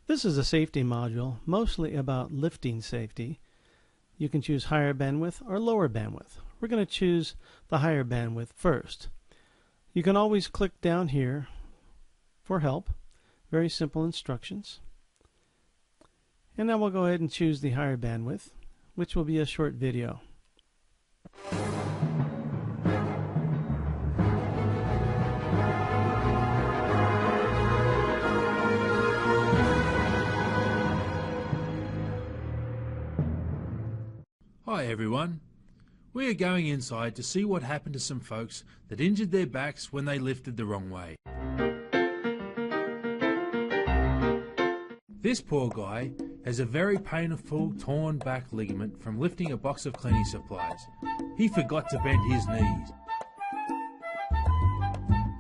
This is a safety module, mostly about lifting safety. You can choose higher bandwidth or lower bandwidth. We're going to choose the higher bandwidth first. You can always click down here for help. Very simple instructions. And then we'll go ahead and choose the higher bandwidth, which will be a short video. Hi everyone. We are going inside to see what happened to some folks that injured their backs when they lifted the wrong way. This poor guy has a very painful torn back ligament from lifting a box of cleaning supplies. He forgot to bend his knees.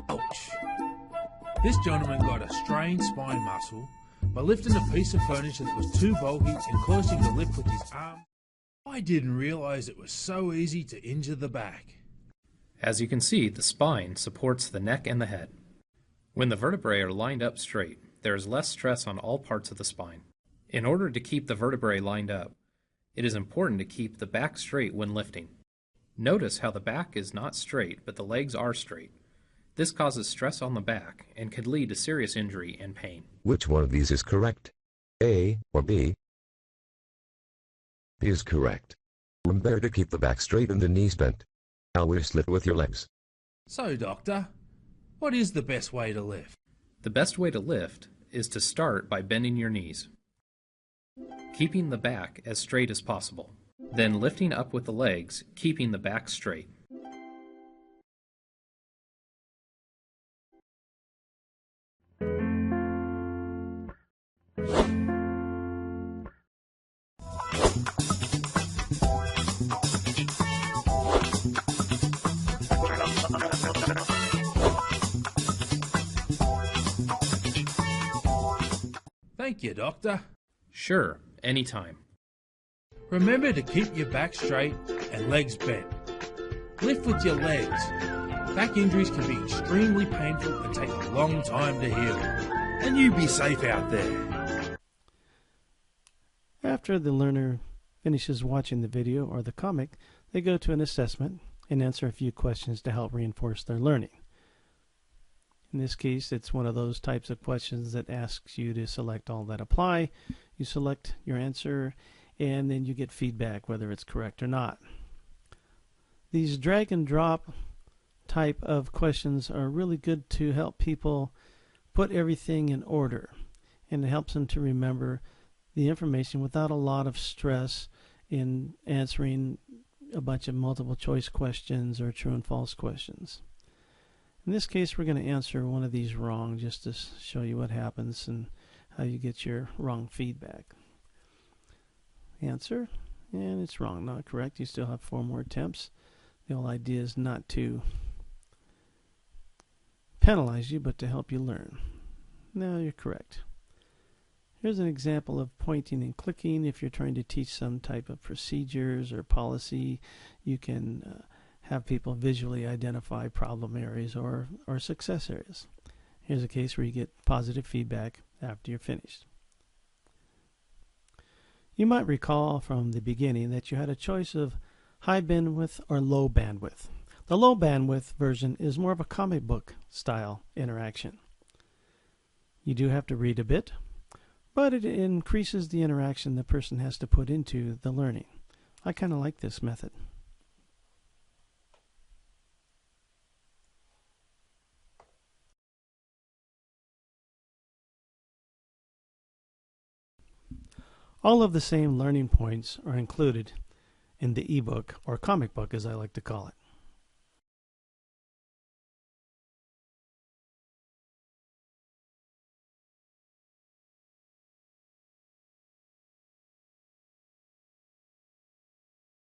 Ouch! This gentleman got a strained spine muscle by lifting a piece of furniture that was too bulky and causing the lift with his arm. I didn't realize it was so easy to injure the back. As you can see, the spine supports the neck and the head. When the vertebrae are lined up straight, there is less stress on all parts of the spine. In order to keep the vertebrae lined up, it is important to keep the back straight when lifting. Notice how the back is not straight, but the legs are straight. This causes stress on the back and could lead to serious injury and pain. Which one of these is correct? A or B? B is correct. Remember to keep the back straight and the knees bent. Always lift with your legs. So, doctor, what is the best way to lift? The best way to lift is to start by bending your knees, keeping the back as straight as possible. Then lifting up with the legs, keeping the back straight. Thank you, doctor. Sure, anytime. Remember to keep your back straight and legs bent. Lift with your legs. Back injuries can be extremely painful and take a long time to heal. And you be safe out there. After the learner finishes watching the video or the comic, they go to an assessment and answer a few questions to help reinforce their learning. In this case, it's one of those types of questions that asks you to select all that apply. You select your answer, and then you get feedback whether it's correct or not. These drag and drop type of questions are really good to help people put everything in order, and it helps them to remember the information without a lot of stress in answering a bunch of multiple choice questions or true and false questions. In this case, we're going to answer one of these wrong just to show you what happens and how you get your wrong feedback. Answer, and it's wrong, not correct. You still have 4 more attempts. The whole idea is not to penalize you, but to help you learn. Now you're correct. Here's an example of pointing and clicking. If you're trying to teach some type of procedures or policy, you can have people visually identify problem areas or success areas. Here's a case where you get positive feedback after you're finished. You might recall from the beginning that you had a choice of high bandwidth or low bandwidth. The low bandwidth version is more of a comic book style interaction. You do have to read a bit, but it increases the interaction the person has to put into the learning. I kind of like this method. All of the same learning points are included in the ebook, or comic book as I like to call it.